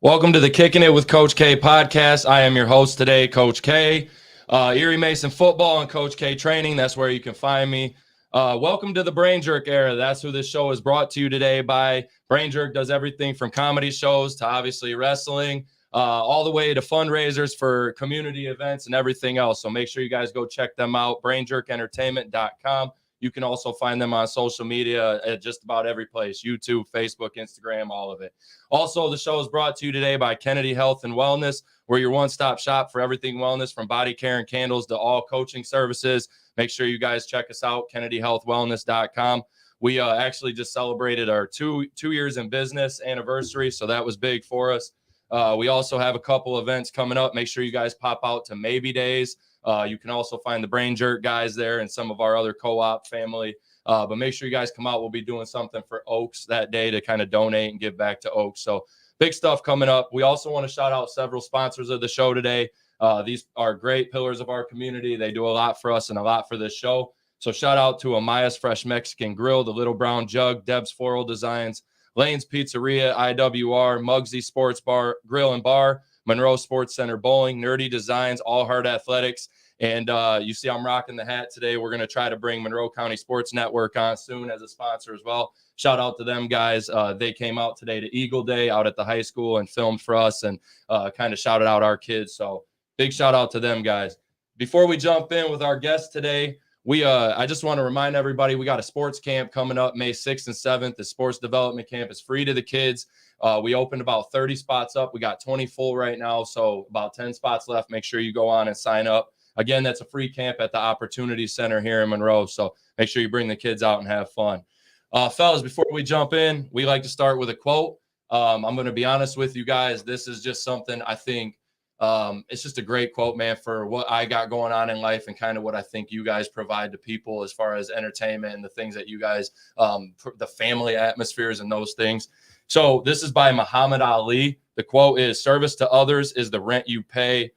Welcome to the Kickin' It with Coach K podcast. I am your host today, Coach K. Erie Mason football and Coach K training. That's where you can find me. Welcome to the Brain Jerk era. That's who this show is brought to you today by. Brain Jerk does everything from comedy shows to obviously wrestling, all the way to fundraisers for community events and everything else. So make sure you guys go check them out, brainjerkentertainment.com. You can also find them on social media at just about every place, YouTube, Facebook, Instagram, all of it. Also, the show is brought to you today by Kennedy Health and Wellness. We're your one-stop shop for everything wellness, from body care and candles to all coaching services. Make sure you guys check us out, kennedyhealthwellness.com. We actually just celebrated our two years in business anniversary, so that was big for us. We also have a couple events coming up. Make sure you guys pop out to Maybe Days. You can also find the Brain Jerk guys there and some of our other co-op family. But make sure you guys come out. We'll be doing something for Oaks that day to kind of donate and give back to Oaks. So big stuff coming up. We also want to shout out several sponsors of the show today. These are great pillars of our community. They do a lot for us and a lot for this show. So shout out to Amaya's Fresh Mexican Grill, the Little Brown Jug, Deb's Floral Designs, Lane's Pizzeria, IWR, Muggsy Sports Bar, Grill and Bar, Monroe Sports Center Bowling, Nerdy Designs, All Heart Athletics. And you see I'm rocking the hat today. We're going to try to bring Monroe County Sports Network on soon as a sponsor as well. Shout out to them guys. They came out today to Eagle Day out at the high school and filmed for us and kind of shouted out our kids. So big shout out to them guys. Before we jump in with our guest today, I just want to remind everybody we got a sports camp coming up May 6th and 7th. The sports development camp is free to the kids. We opened about 30 spots up. We got 20 full right now, so about 10 spots left. Make sure you go on and sign up. Again, that's a free camp at the Opportunity Center here in Monroe, so make sure you bring the kids out and have fun. Fellas, before we jump in, we like to start with a quote. I'm going to be honest with you guys. This is just something I think it's just a great quote, man, for what I got going on in life and kind of what I think you guys provide to people as far as entertainment and the things that you guys, the family atmospheres and those things. So this is by Muhammad Ali. The quote is, "Service to others is the rent you pay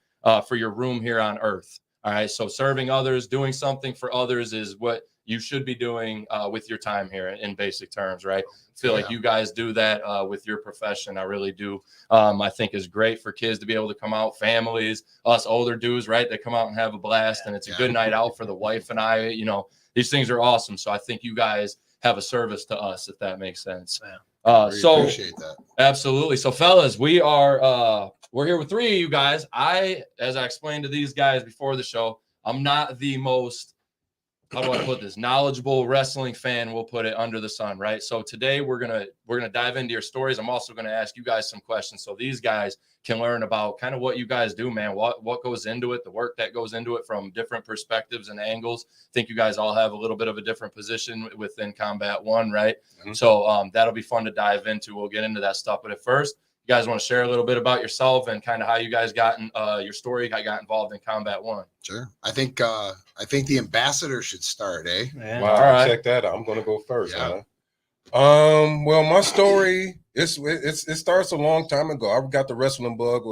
for your room here on earth." All right. So serving others, doing something for others is what you should be doing with your time here in basic terms, right? I feel like you guys do that with your profession. I really do. I think it's great for kids to be able to come out, families, us older dudes, right? They come out and have a blast, and it's a good night out for the wife and I. You know, these things are awesome. So I think you guys have a service to us, if that makes sense. So appreciate that. Absolutely. So fellas, we're here with three of you guys. As I explained to these guys before the show, I'm not the most, how do I put this, knowledgeable wrestling fan, we'll put it, under the sun, right? So today we're gonna dive into your stories. I'm also gonna ask you guys some questions so these guys can learn about kind of what you guys do, man, what goes into it, the work that goes into it from different perspectives and angles. I think you guys all have a little bit of a different position within Combat One, right? Mm-hmm. So that'll be fun to dive into. We'll get into that stuff. But at first, you guys want to share a little bit about yourself and kind of how you guys got in your story, got involved in Combat One? Sure. I think the ambassador should start, eh? Yeah. Wow, all right. Check that out. I'm going to go first. Yeah. Well, my story, it starts a long time ago. I got the wrestling bug.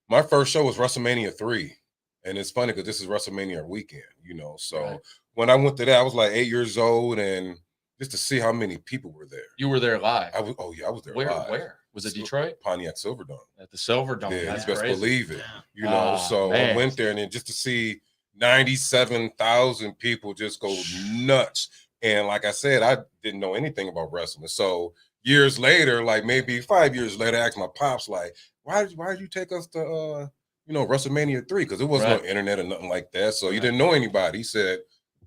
My first show was WrestleMania 3. And it's funny because this is WrestleMania weekend, you know. So right. When I went to that, I was like 8 years old, and just to see how many people were there. You were there live? I was there live. Where? Was it Detroit? Pontiac Silverdome. At the Silverdome. Yeah, you best believe it. You know, so man. I went there, and then just to see 97,000 people just go nuts. And like I said, I didn't know anything about wrestling. So years later, like maybe 5 years later, I asked my pops, like, why did you take us to WrestleMania 3? Because there wasn't no internet or nothing like that. So you didn't know anybody. He said,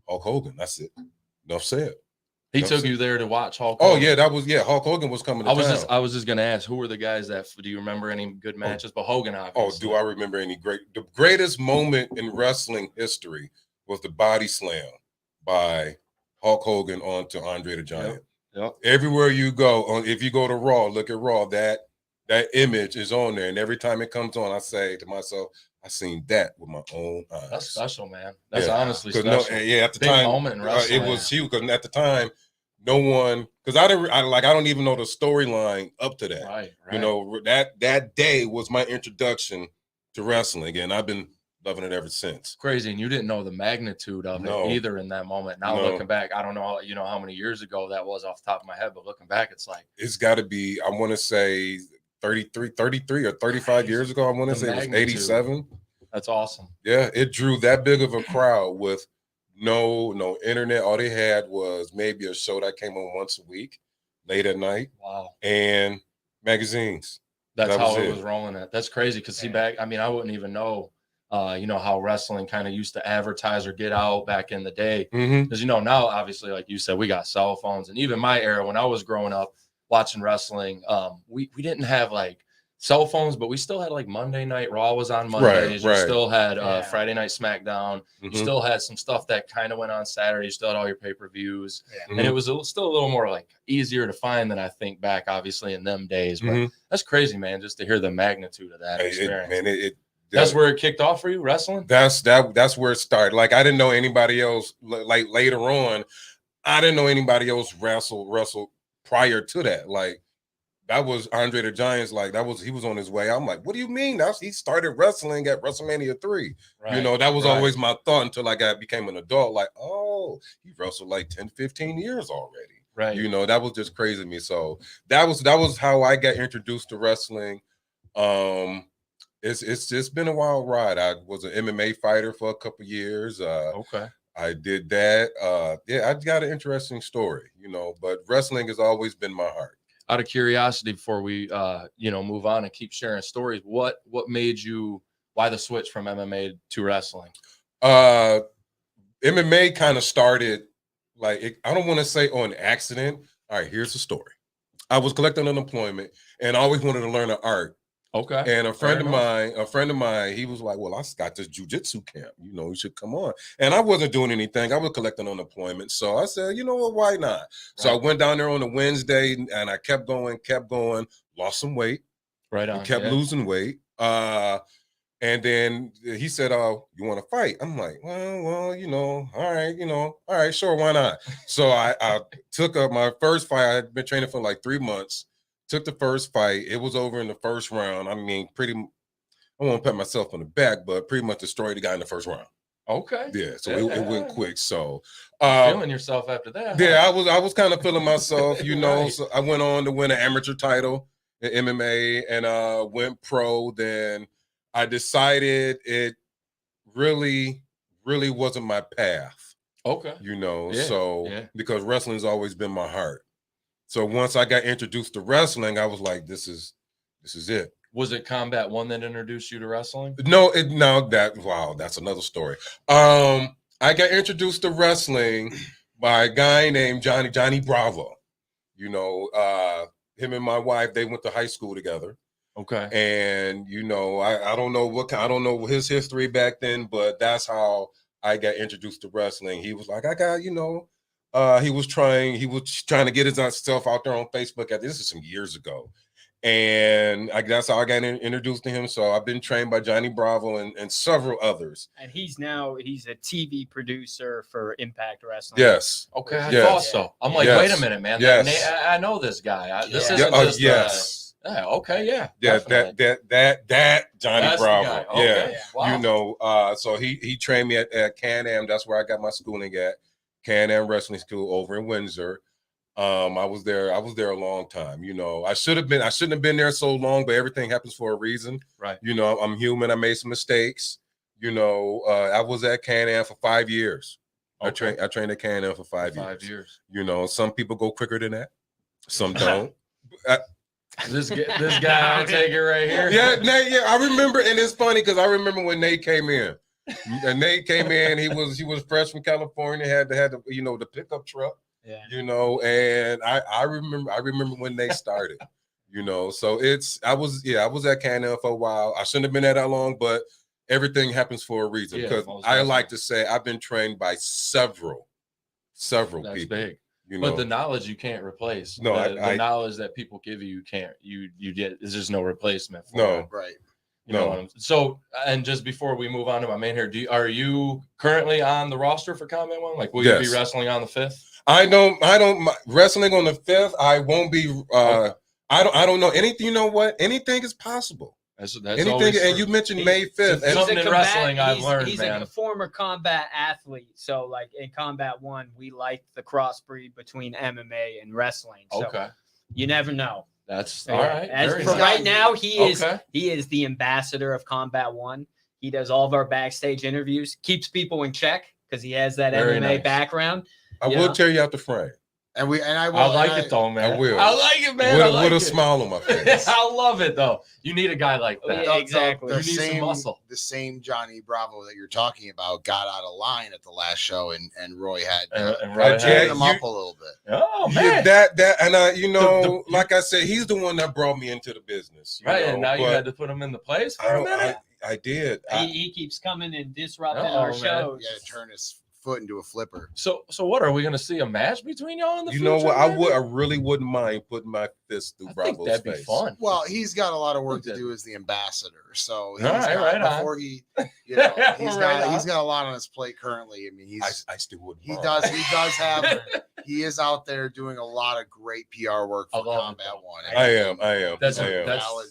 Hulk Hogan. That's it. Enough said. He took you there to watch Hulk Hogan. Oh, yeah, Hulk Hogan was coming to town. I was just going to ask, who were the guys do you remember any good matches? But Hogan, obviously. Oh, do I remember any the greatest moment in wrestling history was the body slam by Hulk Hogan onto Andre the Giant. Yep. Everywhere you go, if you go to Raw, look at Raw, that image is on there. And every time it comes on, I say to myself, I seen that with my own eyes. That's special, man. That's honestly special. At the time, moment in wrestling, it was huge. Because at the time, no one, because I don't even know the storyline up to that. Right. You know, that day was my introduction to wrestling, and I've been loving it ever since. Crazy, and you didn't know the magnitude of it either in that moment. Now looking back, I don't know, how many years ago that was off the top of my head, but looking back, it's like it's got to be. I want to say 33 or 35 years ago. I want to say it was 87. That's awesome. Yeah, it drew that big of a crowd with no internet. All they had was maybe a show that came on once a week, late at night. Wow. And magazines. That's how it was rolling at. That's crazy because I wouldn't even know, how wrestling kind of used to advertise or get out back in the day. Because, now, obviously, like you said, we got cell phones. And even my era, when I was growing up watching wrestling, we didn't have, like, cell phones, but we still had, like, Monday Night Raw was on Mondays. You still had Friday Night SmackDown. You still had some stuff that kind of went on Saturday. You still had all your pay-per-views. And it was still a little more, like, easier to find than I think back, obviously, in them days. But that's crazy, man, just to hear the magnitude of that experience. That's where it kicked off for you, wrestling? That's where it started. Like, I didn't know anybody else. Like, later on, I didn't know anybody else wrestled prior to that. Like, that was Andre the Giant's. Like, he was on his way. I'm like, what do you mean? He started wrestling at WrestleMania 3. Right, that was always my thought until I became an adult. Like, oh, he wrestled like 10, 15 years already. Right. That was just crazy to me. So that was how I got introduced to wrestling. It's just been a wild ride. I was an MMA fighter for a couple years. Okay. I did that. I got an interesting story, but wrestling has always been my heart. Out of curiosity, before we move on and keep sharing stories, what made you, why the switch from MMA to wrestling? MMA kind of started, like, I don't want to say on accident. All right, here's the story. I was collecting unemployment and I always wanted to learn an art. Okay. And a friend of mine, he was like, well, I got this jujitsu camp, you should come on. And I wasn't doing anything. I was collecting unemployment. So I said, you know what, why not? Right. So I went down there on a Wednesday and I kept going, lost some weight. Right on. Kept losing weight. And then he said, oh, you want to fight? I'm like, well, all right, sure, why not? So I took up my first fight. I had been training for like 3 months. Took the first fight. It was over in the first round. I mean, I won't pat myself on the back, but pretty much destroyed the guy in the first round. Okay. Yeah. So it went quick. So feeling yourself after that. Yeah, I was kind of feeling myself, Right. So I went on to win an amateur title in MMA and went pro. Then I decided it really, really wasn't my path. Okay. Because wrestling's always been my heart. So once I got introduced to wrestling, I was like, this is it. Was it Combat 1 that introduced you to wrestling? No, that's another story. I got introduced to wrestling by a guy named Johnny Bravo. Him and my wife, they went to high school together. Okay. And I don't know his history back then, but that's how I got introduced to wrestling. He was like, I got, he was trying to get himself out there on Facebook. This is some years ago. And that's how I got introduced to him. So I've been trained by Johnny Bravo and several others. And he's a TV producer for Impact Wrestling. Yes. Okay. I thought so. I'm like, wait a minute, man. Yes. I know this guy. This isn't just yes. Okay. Yeah. Yeah. That Johnny That's Bravo. Okay. Yeah. Wow. So he trained me at Can-Am. That's where I got my schooling at. Can-Am Wrestling School over in Windsor. I was there a long time. I shouldn't have been there so long, but everything happens for a reason. Right. I'm human. I made some mistakes. I was at Can-Am for 5 years. Okay. I trained at Can-Am for 5 years. 5 years. Some people go quicker than that. Some don't. This guy, I'll take it right here. Yeah, Nate. Yeah, I remember, and it's funny because I remember when Nate came in. And Nate came in. He was fresh from California. Had the pickup truck. Yeah. And I remember when they started. So I was at Can-Am for a while. I shouldn't have been there that long, but everything happens for a reason. Because I like to say I've been trained by several people. That's big. But the knowledge you can't replace. No, the knowledge that people give you can't. You get. There's just no replacement for no. it. Right. So, and just before we move on to my main here, are you currently on the roster for Combat 1? Like, will you be wrestling on the 5th? I don't wrestling on the 5th. I won't be. I don't know anything. You know what? Anything is possible. That's anything. And you mentioned May 5th. And something in wrestling I've learned, he's man. a former combat athlete. So, like in Combat 1, we like the crossbreed between MMA and wrestling. So okay. You never know. That's all right. As Very for nice. right now, he Okay. is the ambassador of Combat One. He does all of our backstage interviews, keeps people in check because he has that Very MMA nice. background. I will tear you out the frame. And I will. I like it though, man. I will. I like it, man. With a smile on my face. I love it though. You need a guy like that. Yeah, exactly. You need some muscle. The same Johnny Bravo that you're talking about got out of line at the last show, and Roy had turned him up a little bit. Oh man, that and I, like I said, he's the one that brought me into the business, right? And now you had to put him in the place for a minute. I did. He keeps coming and disrupting our shows. He had to turn his foot into a flipper. So what are we going to see a match between y'all in the future? You know what? maybe? I really wouldn't mind putting my fist through Bravo's face. That'd be fun. Well, he's got a lot of work to do as the ambassador. So he's he's got a lot on his plate currently. I mean, I still wouldn't. He does have. He is out there doing a lot of great PR work for Combat One. I am. That's a valid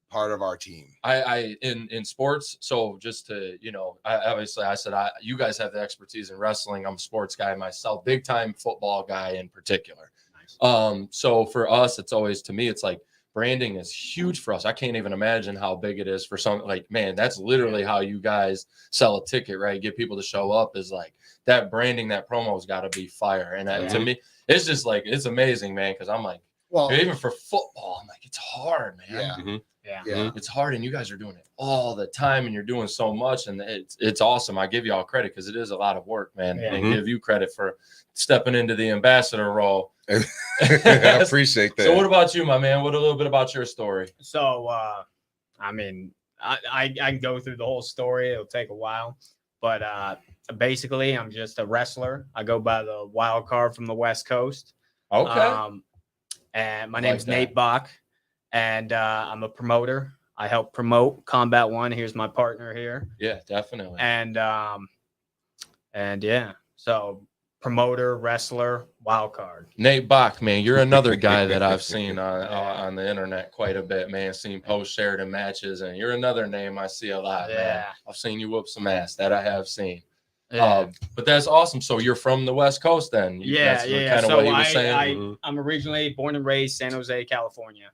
part of our team. I in sports. So just to I said you guys have the expertise in wrestling. I'm a sports guy myself, big time football guy in particular. Nice. So for us, it's always, to me, it's like branding is huge for us. I can't even imagine how big it is for some. Like, man, that's literally how you guys sell a ticket, right? Get people to show up. Is like that branding, that promo's got to be fire. And to me, it's just like, it's amazing, man. Because I'm like, well, even for football, I'm like, it's hard, man. Yeah. Mm-hmm. Yeah. It's hard, and you guys are doing it all the time, and you're doing so much, and it's awesome. I give you all credit because it is a lot of work, man. Yeah. And give you credit for stepping into the ambassador role. I appreciate that. So what about you, my man? What a little bit about your story? So I mean, I can go through the whole story. It'll take a while, but basically, I'm just a wrestler. I go by the wild card from the West Coast. Okay. And my name's Nate Bock. And I'm a promoter. I help promote Combat One. Here's my partner here. Yeah, definitely. And yeah, so promoter, wrestler, wild card. Nate Bock, man, you're another guy that I've seen on the internet quite a bit, man. Seen posts shared in matches, and you're another name I see a lot, man. I've seen you whoop some ass. That I have seen. Yeah. But that's awesome. So you're from the West Coast, then? Yeah. Kind of so what he was saying. I'm originally born and raised San Jose, California.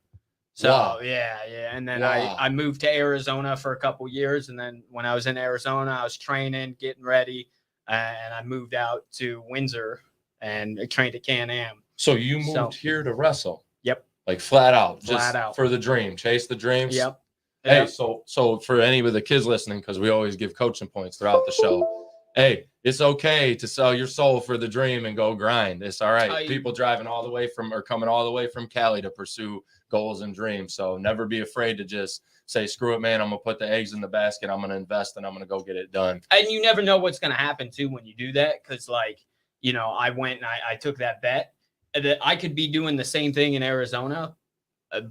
So yeah. And then I moved to Arizona for a couple years. And then when I was in Arizona, I was training, getting ready. And I moved out to Windsor and trained at Can-Am. So you moved here to wrestle? Yep. Like flat out. Flat out. For the dream. Chase the dreams? Yep. Hey, so for any of the kids listening, because we always give coaching points throughout the show. Hey, it's okay to sell your soul for the dream and go grind. It's all right. People driving all the way coming all the way from Cali to pursue goals and dreams. So never be afraid to just say, screw it, man. I'm going to put the eggs in the basket. I'm going to invest and I'm going to go get it done. And you never know what's going to happen too when you do that. Cause I went and I took that bet that I could be doing the same thing in Arizona,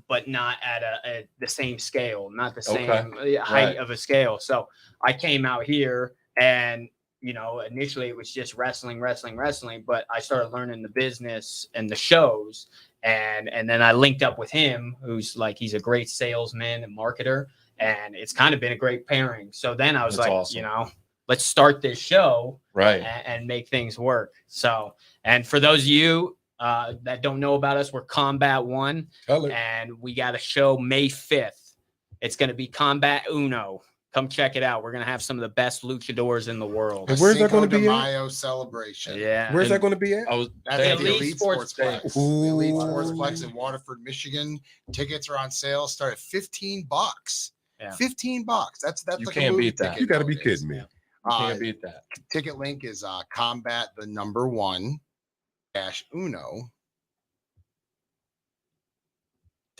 but not at the same scale, not the same height of a scale. So I came out here and, initially it was just wrestling, but I started learning the business and the shows. And then I linked up with him, who's like, he's a great salesman and marketer. And it's kind of been a great pairing. So then I was awesome. Let's start this show and make things work. So, and for those of you that don't know about us, we're Combat One. And we got a show May 5th. It's going to be Combat Uno. Come check it out. We're going to have some of the best luchadors in the world. And where's that going to be Mayo celebration. Yeah. Where's that going to be at? That's at the Elite Sportsplex. The Elite Sportsplex in Waterford, Michigan. Tickets are on sale. Start at $15. Yeah. $15. That's you like can't beat that. You got to be kidding me. You can't beat that. Ticket link is combat the number 1 -uno.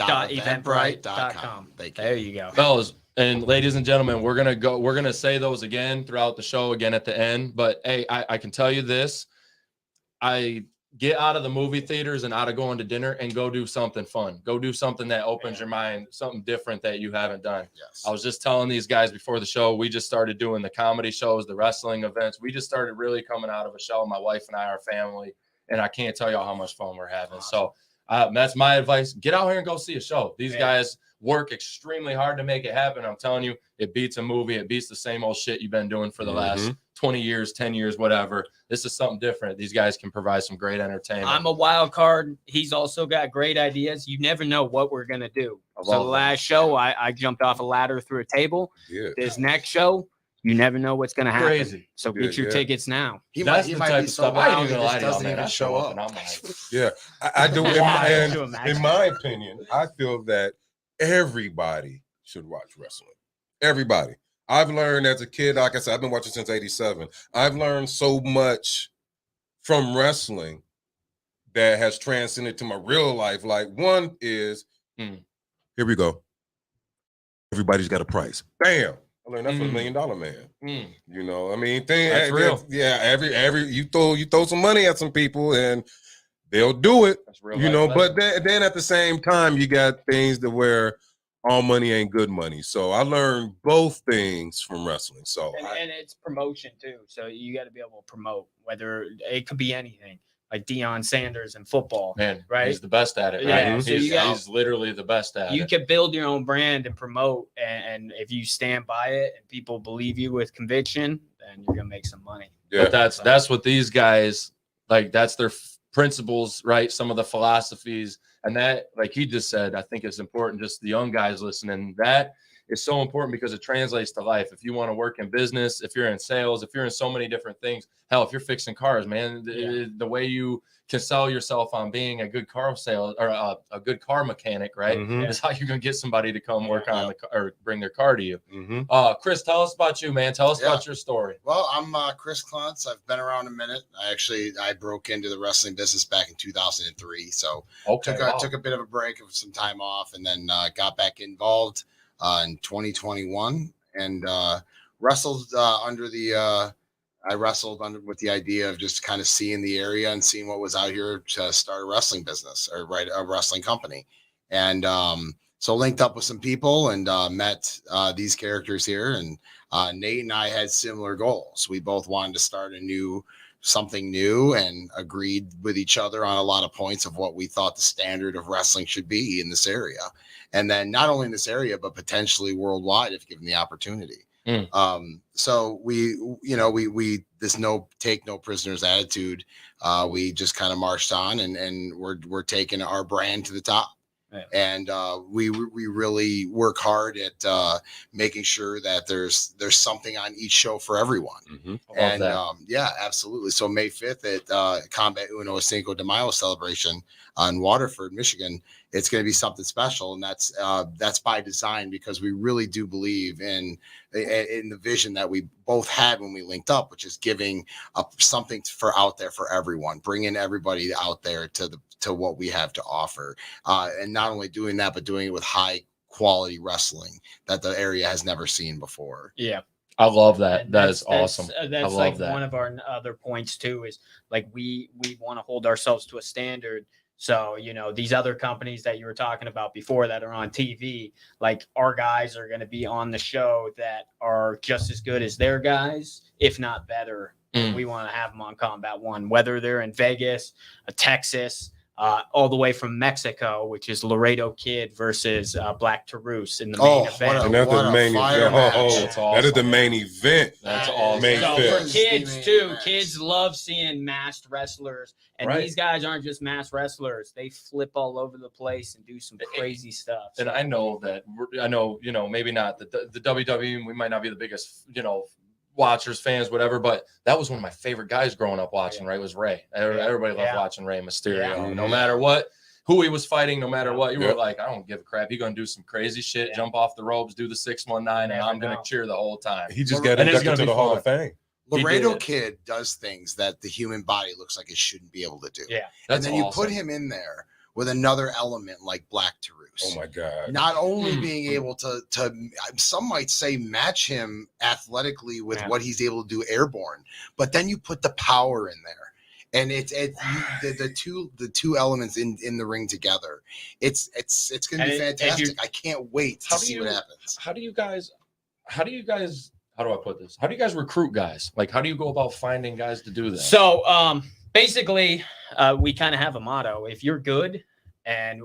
.eventbrite.com. There you go. Fellas and ladies and gentlemen, we're gonna say those again throughout the show, again at the end. But hey, I can tell you this. I get out of the movie theaters and out of going to dinner and go do something fun. Go do something that opens your mind, something different that you haven't done. Yes. I was just telling these guys before the show, we just started doing the comedy shows, the wrestling events. We just started really coming out of a show, my wife and I, our family, and I can't tell y'all how much fun we're having. So that's my advice. Get out here and go see a show. These guys work extremely hard to make it happen. I'm telling you, it beats a movie. It beats the same old shit you've been doing for the last 20 years, 10 years, whatever. This is something different. These guys can provide some great entertainment. I'm a wild card. He's also got great ideas. You never know what we're going to do. So the last show, I jumped off a ladder through a table. Yeah. This next show, you never know what's going to happen. Crazy. So get your tickets now. He might be so wild he just doesn't even show up. Yeah, I do. In my opinion, I feel that everybody should watch wrestling. Everybody. I've learned as a kid, like I said, I've been watching since '87. I've learned so much from wrestling that has transcended to my real life. Like, one is, here we go. Everybody's got a price. Bam. I learned that from $1 Million Man. You know, I mean, that's real. Yeah, every you throw some money at some people and they'll do it. That's real. You know, but then at the same time, you got things that where all money ain't good money. So I learned both things from wrestling. So and it's promotion too. So you got to be able to promote, whether it could be anything, like Deion Sanders in football. Man, right? He's the best at it. Right? Yeah, so he's literally the best at it. You can build your own brand and promote, and if you stand by it and people believe you with conviction, then you're gonna make some money. Yeah. But that's what these guys like. That's their principles, right? Some of the philosophies. And that, like he just said, I think it's important, just the young guys listening, that is so important because it translates to life. If you want to work in business, if you're in sales, if you're in so many different things, hell, if you're fixing cars, man, the way you can sell yourself on being a good car sales or a good car mechanic, right? Is how you're going to get somebody to come work on the car or bring their car to you. Chris, tell us about you, man. Tell us about your story. Well, I'm Chris Klontz. I've been around a minute. I broke into the wrestling business back in 2003. So took a bit of a break of some time off and then got back involved in 2021 and wrestled with the idea of just kind of seeing the area and seeing what was out here to start a wrestling business or a wrestling company. And so linked up with some people and met these characters here. And Nate and I had similar goals. We both wanted to start something new and agreed with each other on a lot of points of what we thought the standard of wrestling should be in this area. And then not only in this area, but potentially worldwide if given the opportunity. So we this take no prisoners attitude. We just kind of marched on and we're taking our brand to the top. Yeah. And we really work hard at making sure that there's something on each show for everyone. And yeah, absolutely. So May 5th at Combat Uno Cinco de Mayo celebration in Waterford, Michigan, it's going to be something special. And that's by design because we really do believe in the vision that we both had when we linked up, which is giving something out there for everyone, bringing everybody out there to what we have to offer. And not only doing that, but doing it with high quality wrestling that the area has never seen before. Yeah. I love that. That's awesome. That's like one of our other points too, is like, we want to hold ourselves to a standard. So, these other companies that you were talking about before that are on TV, like our guys are going to be on the show that are just as good as their guys, if not better. We want to have them on Combat One, whether they're in Vegas, Texas, all the way from Mexico, which is Laredo Kid versus Black Taurus in the main event. That is the main event. That's awesome. So for kids too, kids love seeing masked wrestlers, and these guys aren't just masked wrestlers; they flip all over the place and do some crazy stuff. And I know maybe not the WWE. We might not be the biggest, watchers, fans, whatever, but that was one of my favorite guys growing up watching, right? Was Rey. Everybody loved watching Rey Mysterio. No matter who he was fighting, no matter what, you were like, I don't give a crap. He's going to do some crazy shit, jump off the ropes, do the 619, and I'm going to cheer the whole time. He just got inducted to the Hall of Fame. Laredo Kid does things that the human body looks like it shouldn't be able to do. Yeah. And then you put him in there with another element like Black Taurus. Oh my God. Not only being able to some might say match him athletically with what he's able to do airborne, but then you put the power in there. And the two elements in the ring together. It's gonna be fantastic. I can't wait to see what happens. How do you guys how do I put this? How do you guys recruit guys? Like, how do you go about finding guys to do that? So basically, we kind of have a motto. If you're good and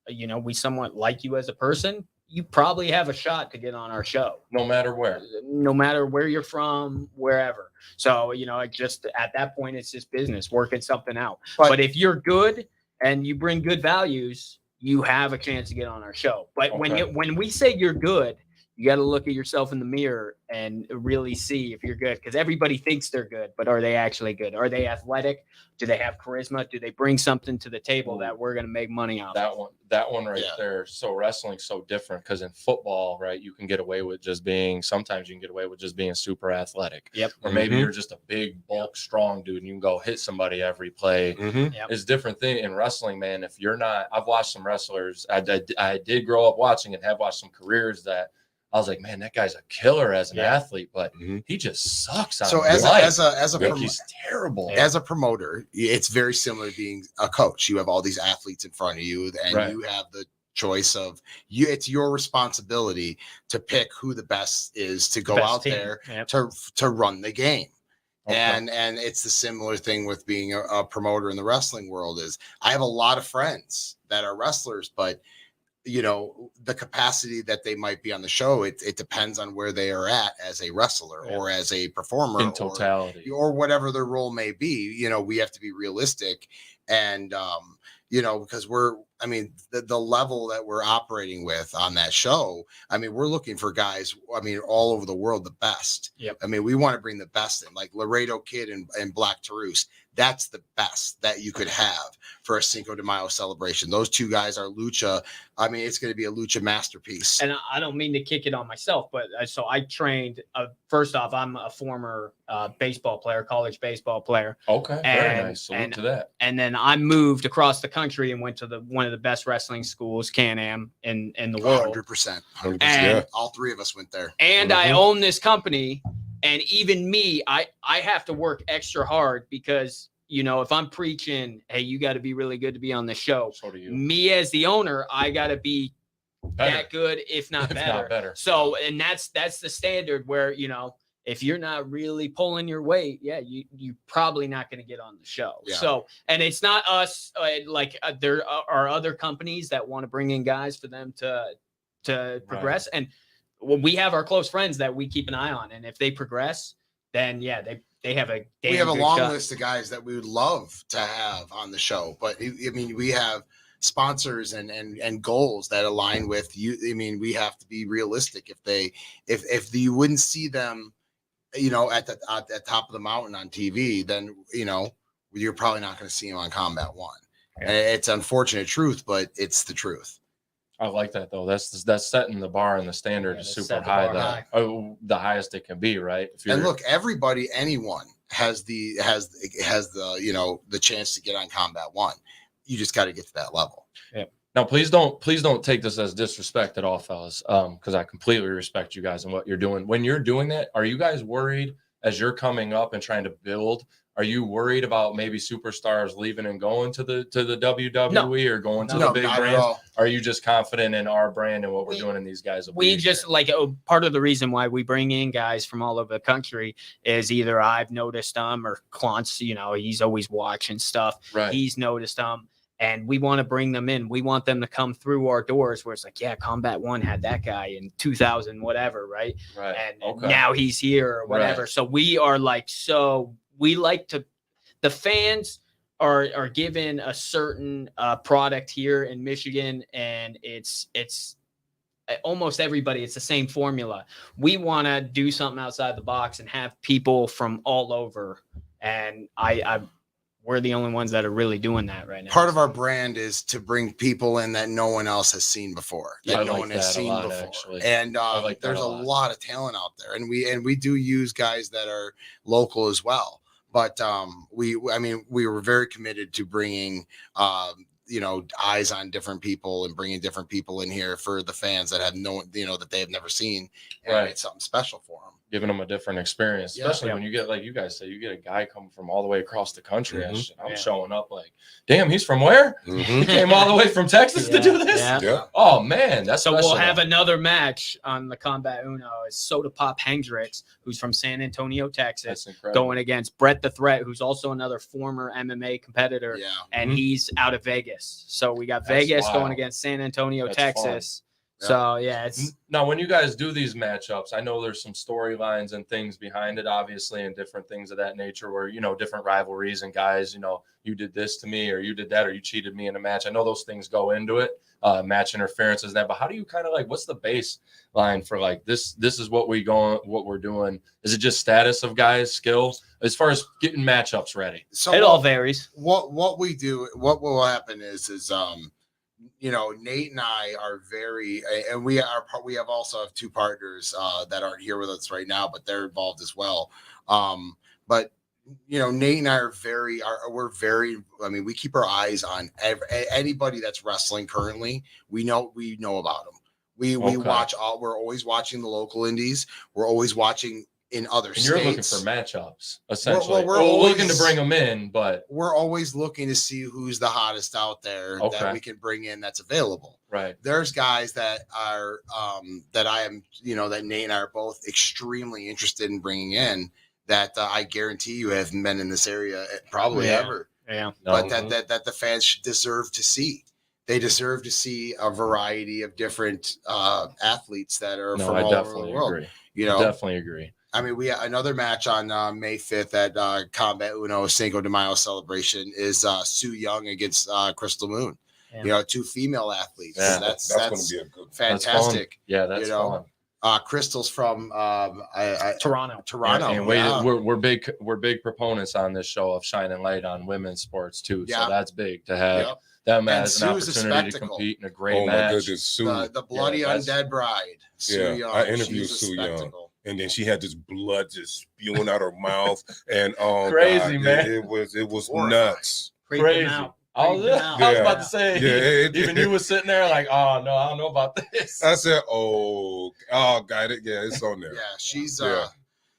we somewhat like you as a person, you probably have a shot to get on our show. No matter where you're from, wherever. So, just at that point, it's just business, working something out. But if you're good and you bring good values, you have a chance to get on our show. But when we say you're good, you got to look at yourself in the mirror and really see if you're good, because everybody thinks they're good, but are they actually good? Are they athletic? Do they have charisma? Do they bring something to the table that we're going to make money off? That one right there. So wrestling's so different, because in football, right, you can get away with sometimes you can get away with just being super athletic. Yep. Or maybe you're just a big, bulk, strong dude and you can go hit somebody every play. It's a different thing in wrestling, man. If you're not, I've watched some wrestlers. I did grow up watching and have watched some careers that I was like, man, that guy's a killer as an athlete, but he just sucks. So as a he's terrible. As a promoter, it's very similar to being a coach. You have all these athletes in front of you, and you have the choice of you. It's your responsibility to pick who the best is to go out there to run the game. And it's the similar thing with being a promoter in the wrestling world. Is I have a lot of friends that are wrestlers, but the capacity that they might be on the show, it depends on where they are at as a wrestler or as a performer in totality or whatever their role may be. We have to be realistic and, because the level that we're operating with on that show, we're looking for guys, all over the world, the best. We want to bring the best in, like Laredo Kid and Black Taurus. That's the best that you could have for a Cinco de Mayo celebration. Those two guys are lucha. It's going to be a lucha masterpiece. And I don't mean to kick it on myself, but so I trained. First off, I'm a former baseball player, college baseball player. Okay, very nice. Salute to that. And then I moved across the country and went to one of the best wrestling schools, Can-Am, in the world. 100%. And all three of us went there. And I own this company. And even me, I have to work extra hard because, if I'm preaching, hey, you got to be really good to be on the show. So do you. Me as the owner, I got to be that good, if not better. So, and that's the standard where, if you're not really pulling your weight, you're probably not going to get on the show. Yeah. So, and it's not us, there are other companies that want to bring in guys for them to progress. And we have our close friends that we keep an eye on, and if they progress, then they have a we have a long list of guys that we would love to have on the show. But we have sponsors and goals that align with you. We have to be realistic. If you wouldn't see them, at the top of the mountain on TV, then you're probably not going to see them on Combat One. Yeah. It's unfortunate truth, but it's the truth. I like that though. That's setting the bar and the standard is super high. The highest it can be, right? And look, anyone has the the chance to get on Combat One. You just got to get to that level. Yeah. Now, please don't take this as disrespect at all, fellas, because I completely respect you guys and what you're doing. When you're doing that, are you guys worried as you're coming up and trying to build? Are you worried about maybe superstars leaving and going to the WWE or going to the big brands? Are you just confident in our brand and what we're doing in these guys? We just part of the reason why we bring in guys from all over the country is either I've noticed them or Klontz, he's always watching stuff. Right. He's noticed them. And we want to bring them in. We want them to come through our doors where it's like, Combat One had that guy in 2000, whatever, right? Right. And now he's here or whatever. Right. So we are we like to, the fans are given a certain product here in Michigan, and it's almost everybody. It's the same formula. We want to do something outside the box and have people from all over. And we're the only ones that are really doing that right now. Part of our brand is to bring people in that no one else has seen before. That no one has seen before. Actually. And there's a lot of talent out there, and we do use guys that are local as well. But we were very committed to bringing eyes on different people and bringing different people in here for the fans that have that they have never seen, and it's something special for them. Giving them a different experience, especially when you get, like you guys say, you get a guy coming from all the way across the country. I'm showing up like, damn, he's from where? He came all the way from Texas to do this? Yeah. Oh, man, that's so we'll have another match on the Combat Uno. It's Soda Pop Hendricks, who's from San Antonio, Texas, going against Brett the Threat, who's also another former MMA competitor, and he's out of Vegas. Vegas. So we got That's Vegas wild. going against San Antonio, That's Texas. fun. So yeah, it's Now, when you guys do these matchups, I know there's some storylines and things behind it, obviously, and different things of that nature where, different rivalries and guys, you did this to me or you did that or you cheated me in a match. I know those things go into it, match interferences and that, but how do you kind of what's the baseline for this is what we're doing? Is it just status of guys, skill as far as getting matchups ready? So it all varies. What we do, what will happen is Nate and I are very, and we have also have two partners that aren't here with us right now, but they're involved as well. But Nate and I are we're very. I mean, we keep our eyes on anybody that's wrestling currently. We know about them. We watch all. We're always watching the local indies. We're always watching in other states. You're looking for matchups, essentially. We're always looking to bring them in, but we're always looking to see who's the hottest out there that we can bring in that's available. Right. There's guys that are that I am, that Nate and I are both extremely interested in bringing in that I guarantee you haven't been in this area probably ever. Yeah. But that the fans deserve to see. They deserve to see a variety of different athletes that are from all over the world. Agree. Definitely agree. I mean, we have another match on May 5th at Combat Uno Cinco de Mayo celebration is Sue Young against Crystal Moon. Yeah. Two female athletes. Yeah. That's going to be a good fantastic. That's fun. Crystal's from Toronto. And we're big proponents on this show of shining light on women's sports too. Yeah. So that's big to have them as an opportunity to compete in a great match. My goodness, Sue. The bloody undead bride. Sue Young. I interviewed Sue Young. And then she had this blood just spewing out her mouth, and crazy, God, man. It was nuts. Crazy. I was about to say, even you was sitting there oh no, I don't know about this. I said, got it. Yeah, it's on there. Yeah, she's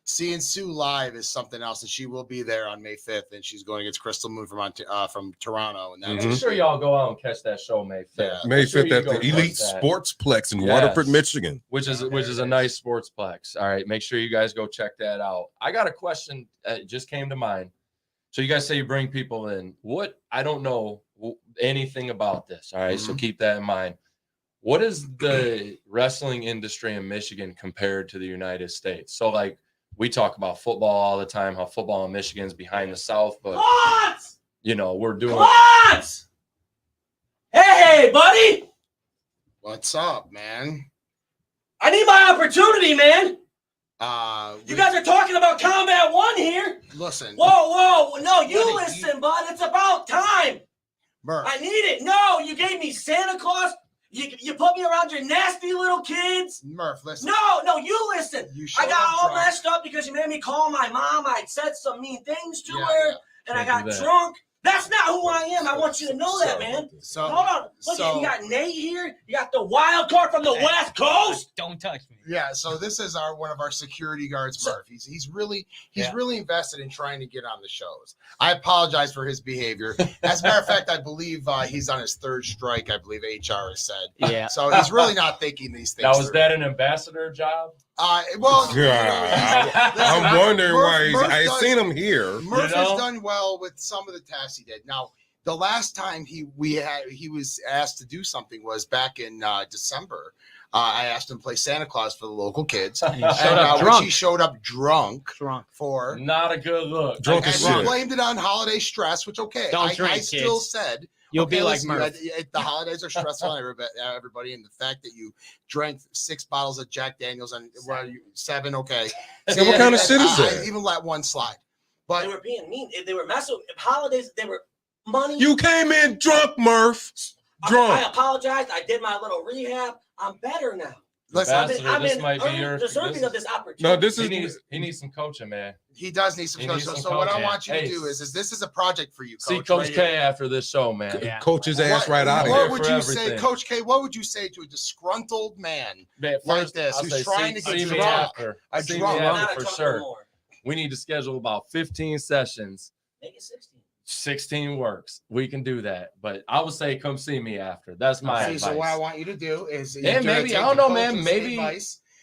seeing Sue live is something else, and she will be there on May 5th, and she's going against Crystal Moon from Toronto. And that's I'm sure y'all go out and catch that show May 5th. Yeah. May 5th at the Elite Sportsplex in Waterford, Michigan, which is a nice sportsplex. All right, make sure you guys go check that out. I got a question that just came to mind. So you guys say you bring people in. I don't know anything about this. All right, so keep that in mind. What is the wrestling industry in Michigan compared to the United States? So we talk about football all the time, how football in Michigan's behind the South, but we're doing. Klontz! Hey, buddy! What's up, man? I need my opportunity, man. You guys are talking about Combat 1 here. Listen. Whoa. No, you listen, bud. It's about time. Murph. I need it. No, you gave me Santa Claus. You put me around your nasty little kids. Murph, listen. No, you listen. I got all messed up because you made me call my mom. I said some mean things to her, and I got drunk. That's not who I am. I want you to know that, man. So hold on. Look, you got Nate here. You got the wild card from the West Coast. Don't touch me. Yeah. So this is one of our security guards, Murph. He's really invested in trying to get on the shows. I apologize for his behavior. As a matter of fact, I believe he's on his third strike. I believe HR has said. Yeah. So he's really not thinking these things. Now, was that an ambassador job? I'm wondering why I seen him here. Murph has done well with some of the tasks he did. Now, the last time he was asked to do something was back in December. I asked him to play Santa Claus for the local kids, and which he showed up drunk for. Not a good look. Drunk and as he shit. blamed it on holiday stress, which I still said. You'll be like Murph. The holidays are stressful on everybody, and the fact that you drank 6 bottles of Jack Daniels and 7, okay. So what kind of shit is that? I even let one slide. But they were being mean. They were messing with holidays. They were money. You came in drunk, Murph. Drunk. I apologize. I did my little rehab. I'm better now. Listen, this might be deserving of this opportunity. No, he needs some coaching, man. He does need some coaching. So what I want you to do is this is a project for you, Coach. See Coach K after this show, man. Yeah. Coach his ass right out of here. What would you say, Coach K? What would you say to a disgruntled man like this who's trying to get drunk? See me after for sure. We need to schedule about 15 sessions. Make it 16. 16 works. We can do that. But I would say come see me after. That's my advice. So what I want you to do is maybe I don't know, man. Maybe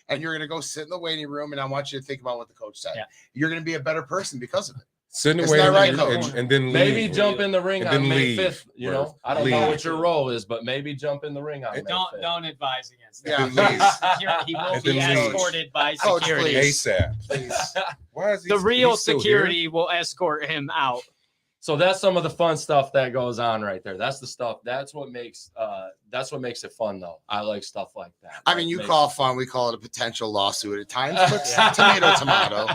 and you're gonna go sit in the waiting room and I want you to think about what the coach said. Yeah. You're gonna be a better person because of it. Sit Isn't away that right, Coach? and then leave. Maybe jump in the ring And on then May leave, 5th. You know, Murph. I don't Leave. know what your role is, but maybe jump in the ring on May 5th. Don't advise against that. Yeah, He will And be then leave. escorted by Coach, security. please. ASAP. please. Why is he The real he's still security will escort him out. So that's some of the fun stuff that goes on right there. That's the stuff. That's what makes it fun, though. I like stuff like that. I mean, you call it fun. We call it a potential lawsuit at times, but tomato.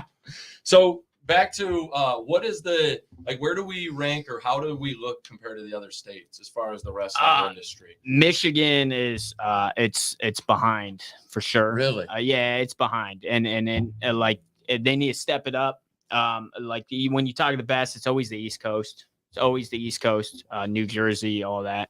So back to what is the where do we rank or how do we look compared to the other states as far as the wrestling industry? Michigan is it's behind for sure. Really? Yeah, it's behind, and like they need to step it up. When you talk to the best, it's always the East Coast. It's always the East Coast, New Jersey, all that.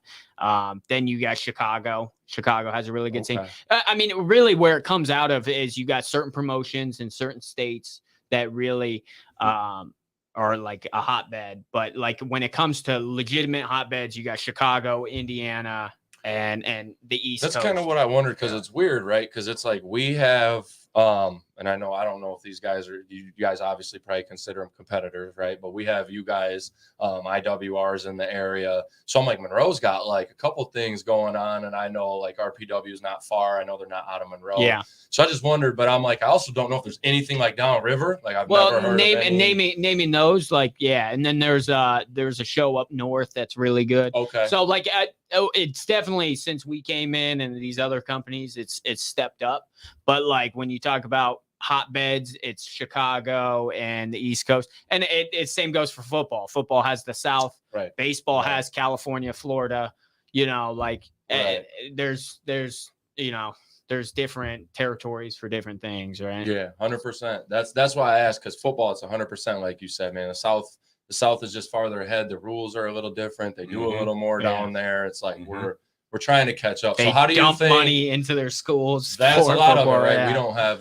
Then you got Chicago. Chicago has a really good team. I mean, really where it comes out of is you got certain promotions in certain states that really are like a hotbed. But like when it comes to legitimate hotbeds, you got Chicago, Indiana, and the East Coast. That's kind of what I wondered because it's weird, right? Because it's like we have and I don't know if these guys you guys obviously probably consider them competitors, right? But we have you guys IWRs in the area. So I'm like, Monroe's got like a couple things going on, and I know like RPW is not far. I know they're not out of Monroe. Yeah. So I just wondered, but I'm like, I also don't know if there's anything like downriver. Like I've never heard of any. naming those, like, yeah. And then there's a show up north that's really good. Okay. So like it's definitely since we came in and these other companies, it's stepped up. But like when you talk about hotbeds, it's Chicago and the East Coast, and it same goes for football. Football has the South, right? Baseball has California, Florida. You know, like there's different territories for different things, right? Yeah, 100%. That's why I asked, because football, it's 100%, like you said, man. The South is just farther ahead. The rules are a little different. They do a little more down there. It's like we're trying to catch up. They so how do you dump think money into their schools? That's a lot football, of it, right?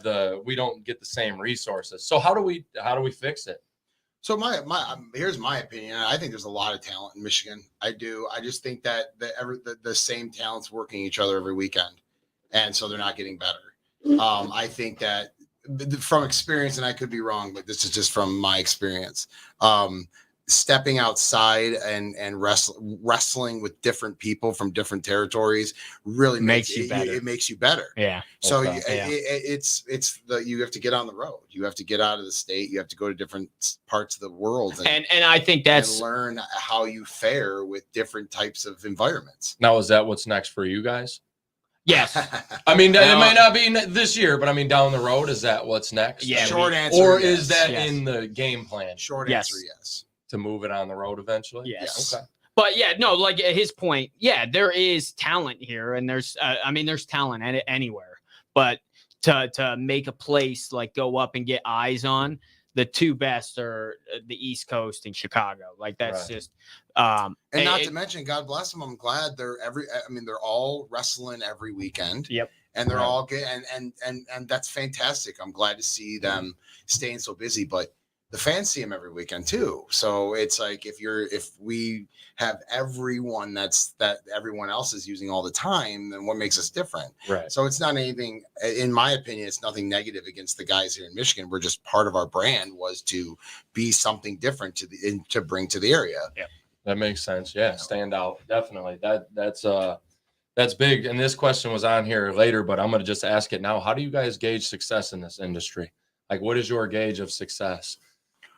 Yeah. We don't get the same resources. So how do we fix it? So here's my opinion. I think there's a lot of talent in Michigan. I do. I just think that the same talent's working each other every weekend, and so they're not getting better. I think that from experience, and I could be wrong, but this is just from my experience. Stepping outside and wrestling with different people from different territories really makes you better. It makes you better. Yeah. So it's you have to get on the road. You have to get out of the state. You have to go to different parts of the world and I think that's and learn how you fare with different types of environments. Now, is that what's next for you guys? Yes. I mean, it might not be this year, but I mean, down the road, is that what's next? Yeah. Short answer. Or is that in the game plan? Short answer, yes. To move it on the road eventually? Yes. Okay. But yeah, no, like at his point, yeah, there is talent here, and there's talent anywhere. But to make a place like go up and get eyes on, the two best are the East Coast and Chicago. Like that's just and not to mention, God bless them. I'm glad they're all wrestling every weekend. Yep. And they're all good, and that's fantastic. I'm glad to see them staying so busy, but the fans see them every weekend too. So it's like if we have everyone that everyone else is using all the time, then what makes us different? Right. So it's not anything, in my opinion, it's nothing negative against the guys here in Michigan. We're just part of our brand was to be something different to bring to the area. Yeah, that makes sense. Yeah, stand out. Definitely. That's big. And this question was on here later, but I'm going to just ask it now. How do you guys gauge success in this industry? Like, what is your gauge of success?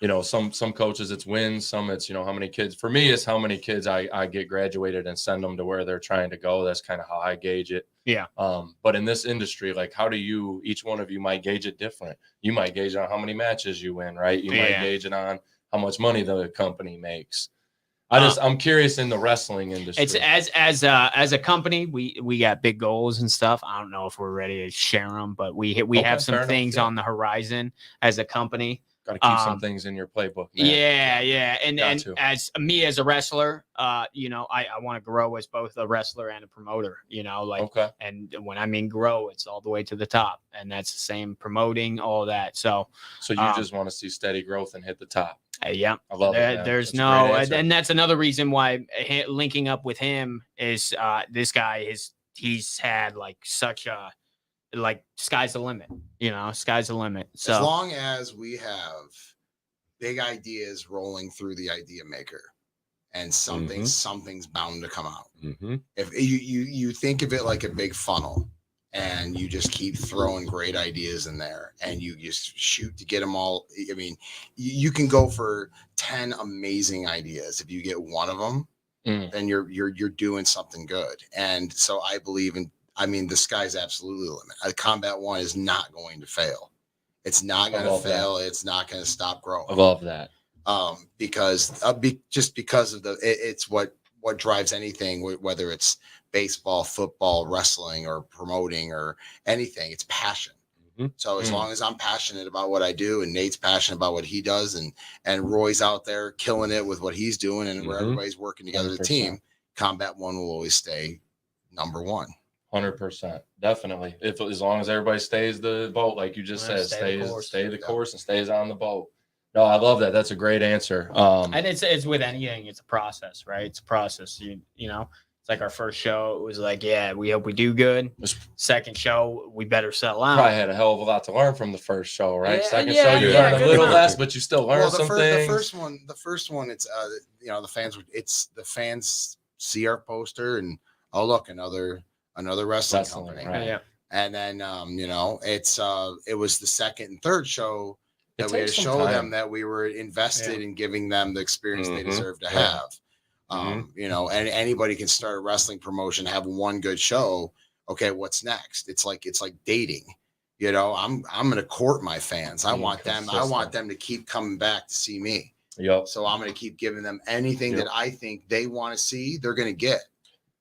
You know, some coaches it's wins, some it's, you know, how many kids. For me, it's how many kids I get graduated and send them to where they're trying to go. That's kind of how I gauge it. Yeah. But in this industry, like, how do each one of you might gauge it different? You might gauge on how many matches you win, right? You might gauge it on how much money the company makes. I'm curious in the wrestling industry. It's as a company, we got big goals and stuff. I don't know if we're ready to share them, but we have some things on the horizon as a company. Got to keep some things in your playbook, man. Yeah. And as me as a wrestler, you know, I want to grow as both a wrestler and a promoter, you know, like, and when I mean grow, it's all the way to the top, and that's the same promoting, all that. So you just want to see steady growth and hit the top. Yeah. I love it. There's and that's another reason why linking up with him is this guy he's had like such a, like, sky's the limit, you know, sky's the limit. So as long as we have big ideas rolling through the idea maker, and something's bound to come out. If you think of it like a big funnel, and you just keep throwing great ideas in there, and you just shoot to get them all. I mean, you can go for 10 amazing ideas. If you get one of them, then you're doing something good. And so I believe in. I mean, the sky's absolutely the limit. Combat One is not going to fail. It's not going to fail. That. It's not going to stop growing. I love that. Because because of it's what drives anything, whether it's baseball, football, wrestling, or promoting or anything. It's passion. So as long as I'm passionate about what I do, and Nate's passionate about what he does, and Roy's out there killing it with what he's doing, and where everybody's working together as a team, Combat One will always stay number one. 100%, definitely. As long as everybody stays the boat, like you just said, stay the course and stays on the boat. No, I love that. That's a great answer. And it's with anything, it's a process, right? It's a process. You know, it's like our first show. It was like, yeah, we hope we do good. Second show, we better sell out. Probably had a hell of a lot to learn from the first show, right? Second show, you learned a little less, but you still learned some things. The first one, it's the fans see our poster and look, another wrestling company, right? Yeah. And then it was the second and third show that we had to show them that we were invested in giving them the experience they deserve to have. And anybody can start a wrestling promotion, have one good show. Okay, what's next? It's like dating. I'm going to court my fans. I want them to keep coming back to see me. Yep. So I'm going to keep giving them anything that I think they want to see. They're going to get.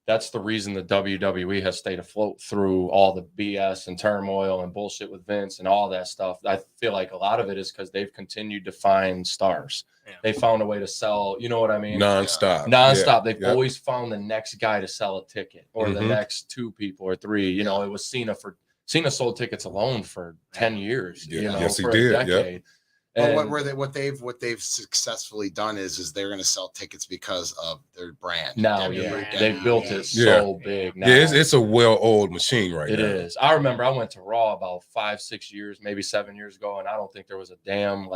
That's the reason the WWE has stayed afloat through all the BS and turmoil and bullshit with Vince and all that stuff. I feel like a lot of it is because they've continued to find stars. Yeah. They found a way to sell, you know what I mean? Nonstop. Yeah. They've always found the next guy to sell a ticket, or the next two people or three. It was Cena sold tickets alone for 10 years. Yes, for he did. A decade. Well, what they've successfully done is they're going to sell tickets because of their brand. Now, they've built it so big. Now. Yeah, it's a well-oiled machine right now. It is. I remember I went to Raw about 5-6 years, maybe 7 years ago, and I don't think there was a damn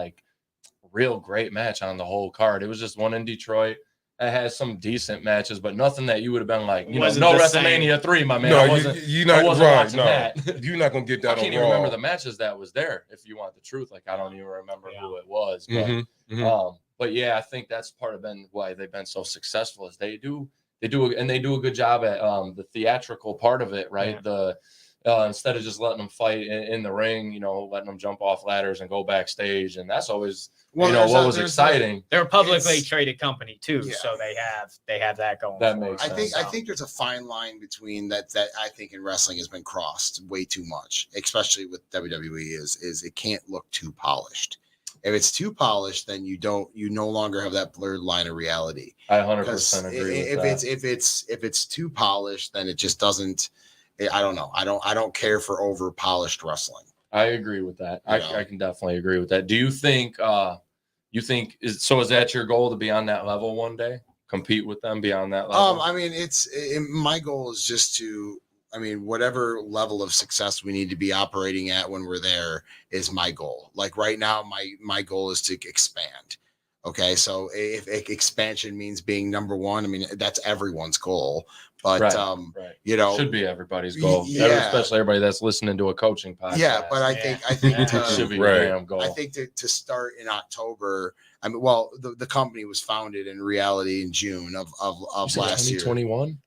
real great match on the whole card. It was just one in Detroit. It has some decent matches, but nothing that you would have been like, no WrestleMania 3, my man. No, you're not right. No, that. You're not gonna get that. I can't even remember the matches that was there. If you want the truth, I don't even remember who it was. But yeah, I think that's part of why they've been so successful. Is they do a good job at the theatrical part of it, right? Yeah. Instead of just letting them fight in the ring, letting them jump off ladders and go backstage, and that's always what was exciting. They're a publicly traded company too, so they have that going. That makes sense. I think there's a fine line between that I think in wrestling has been crossed way too much, especially with WWE. Is it can't look too polished. If it's too polished, then you no longer have that blurred line of reality. I 100% agree with that. If it's too polished, then it just doesn't. I don't know. I don't care for over polished wrestling. I agree with that. I can definitely agree with that. Do you think? Is that your goal, to be on that level one day, compete with them, be on that level? I mean, my goal is just to. I mean, whatever level of success we need to be operating at when we're there is my goal. Like right now, my goal is to expand. Okay, so if expansion means being number one, I mean, that's everyone's goal. But should be everybody's goal. Yeah. Especially everybody that's listening to a coaching podcast. Yeah, but I think it should be your damn goal. I think to start in October. I mean, well, the company was founded in reality in June of last year. 2021.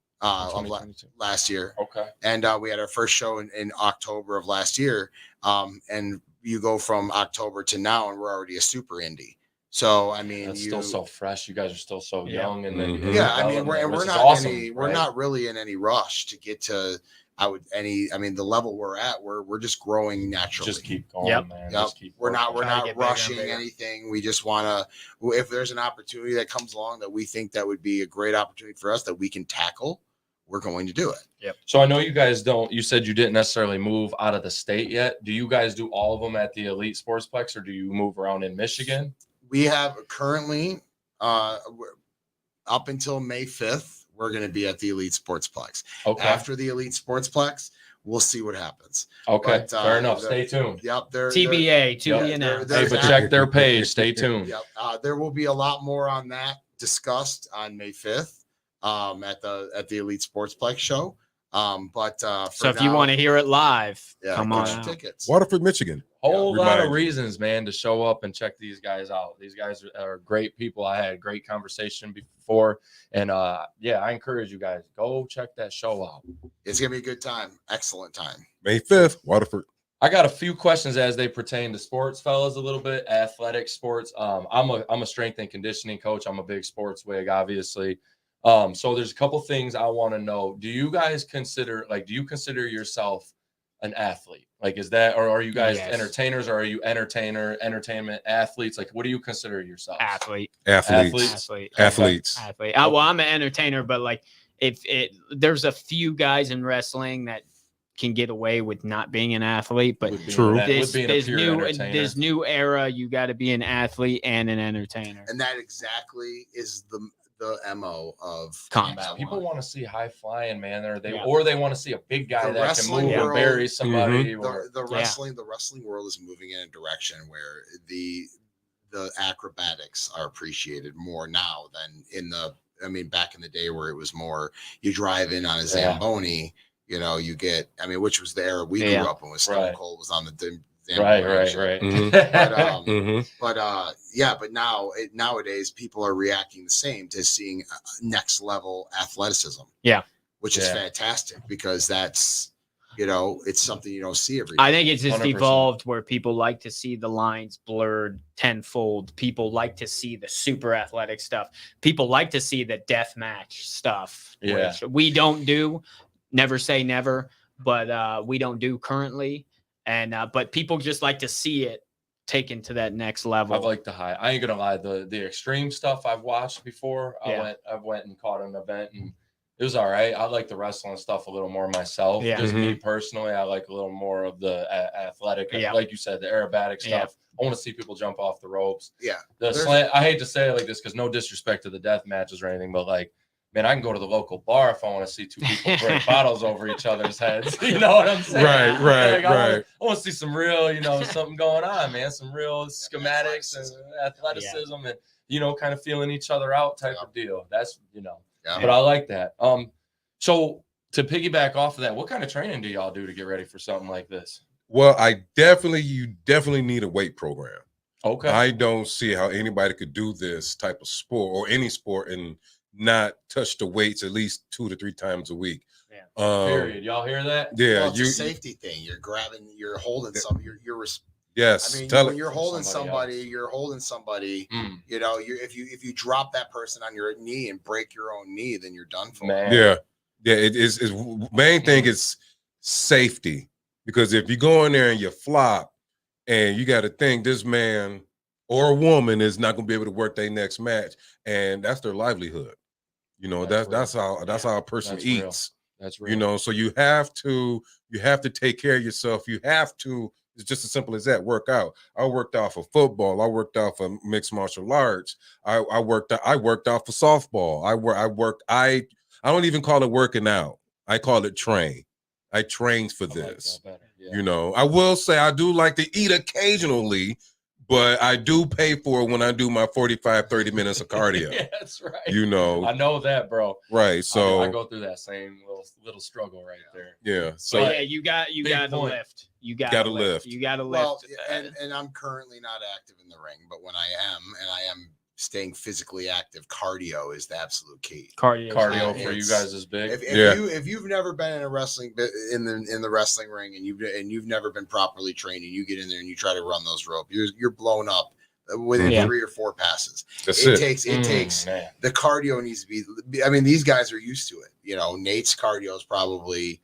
Last year. Okay. And we had our first show in October of last year. And you go from October to now, and we're already a super indie. So I mean, it's still so fresh. You guys are still so young, and then I mean, we're not really in any rush to get to. The level we're at, we're just growing naturally. Just keep going, man. Yep. We're not rushing anything. We just want to. If there's an opportunity that comes along that we think that would be a great opportunity for us that we can tackle, we're going to do it. Yep. So I know you guys don't. You said you didn't necessarily move out of the state yet. Do you guys do all of them at the Elite Sportsplex, or do you move around in Michigan? We have currently, up until May 5th, we're going to be at the Elite Sportsplex. Okay. After the Elite Sportsplex, we'll see what happens. Okay, fair enough. Stay tuned. Yep. TBA, to be announced. Hey, but check their page. Stay tuned. Yep. There will be a lot more on that discussed on May 5th at the Elite Sportsplex show. So if you want to hear it live, come on out. Tickets. Waterford, Michigan. Whole lot of reasons, man, to show up and check these guys out. These guys are great people. I had a great conversation before, and I encourage you guys, go check that show out. It's gonna be a good time. Excellent time. May 5th, Waterford. I got a few questions as they pertain to sports, fellas, a little bit, athletic sports. I'm a strength and conditioning coach. I'm a big sports wig, obviously. So there's a couple things I want to know. Do you consider yourself an athlete? Like, is that, or are you guys entertainers, or are you entertainment athletes? Like, what do you consider yourself? Athletes. Well, I'm an entertainer, but like, there's a few guys in wrestling that can get away with not being an athlete, but this new era, you got to be an athlete and an entertainer. And that exactly is the MO of combat. People want to see high flying, man, or they want to see a big guy that can move and bury somebody. The wrestling world is moving in a direction where the acrobatics are appreciated more now than back in the day where it was more you drive in on a Zamboni, you get, which was the era we grew up in, when Stone Cold was on the Right. Mm-hmm. But nowadays people are reacting the same to seeing next level athleticism. Yeah, which is fantastic, because that's it's something you don't see every day. I think it's just 100%. Evolved where people like to see the lines blurred tenfold. People like to see the super athletic stuff. People like to see the death match stuff. Yeah, which we don't do. Never say never, but we don't do currently. And but people just like to see it taken to that next level. I've liked the high. I ain't gonna lie, the extreme stuff I've watched before. I went and caught an event, and it was all right. I like the wrestling stuff a little more myself. Yeah. Just me personally, I like a little more of the athletic, like you said, the aerobatic stuff. I want to see people jump off the ropes. Yeah. The slant. I hate to say it like this because no disrespect to the death matches or anything, but like, man, I can go to the local bar if I want to see two people break bottles over each other's heads. You know what I'm saying? Right. I want to see some real, something going on, man. Some real schematics and athleticism and, kind of feeling each other out type of deal. That's, but I like that. So to piggyback off of that, what kind of training do y'all do to get ready for something like this? Well, you definitely need a weight program. Okay. I don't see how anybody could do this type of sport or any sport and not touch the weights at least 2 to 3 times a week. Period. Y'all hear that? Yeah. Well, it's a safety thing. You're holding something. Yes. When you're holding somebody, if you drop that person on your knee and break your own knee, then you're done for. Man. Yeah. It is main thing is safety, because if you go in there and you flop, and you got to think this man or a woman is not going to be able to work their next match, and that's their livelihood. That's how a person eats. That's real. So you have to take care of yourself. You have to. It's just as simple as that. Work out. I worked off of football. I worked off of mixed martial arts. I worked off of softball. I don't even call it working out. I call it train. I trained for this. I will say I do like to eat occasionally, but I do pay for it when I do my 45-30 minutes of cardio. Yeah, that's right. I know that, bro. Right. So I go through that same little struggle right there. Yeah. So you got to lift. You got to lift. You got to lift. Well, and I'm currently not active in the ring, but when I am staying physically active, cardio is the absolute key. Cardio for you guys is big. If you've never been in a wrestling in the wrestling ring and you've never been properly trained, and you get in there and you try to run those ropes, you're blown up within 3 or 4 passes. It takes the cardio needs to be. I mean, these guys are used to it. Nate's cardio is probably,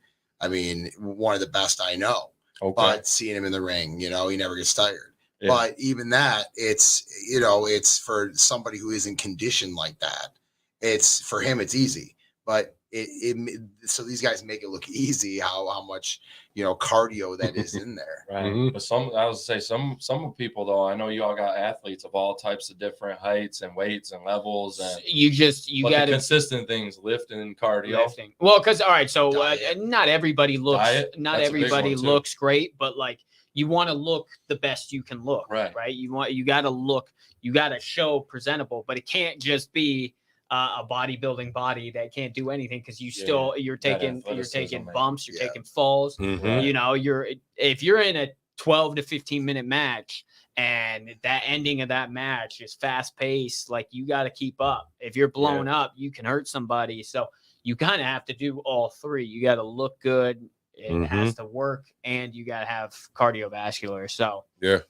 one of the best I know. Okay. But seeing him in the ring, he never gets tired. Yeah. But even that, it's for somebody who isn't conditioned like that. For him, it's easy. But so these guys make it look easy how much cardio that is in there. Right. But I was say some people though, I know you all got athletes of all types of different heights and weights and levels, and you got consistent things, lifting, cardio. Well, because all right, so not everybody looks great, but like you want to look the best you can look, right? You got to show presentable, but it can't just be a bodybuilding body that can't do anything, because you're taking bumps, you're taking falls. If you're in a 12 to 15 minute match and that ending of that match is fast paced, like you got to keep up. If you're blown up, you can hurt somebody. So you kind of have to do all three. You got to look good. It has to work, and you got to have cardiovascular. So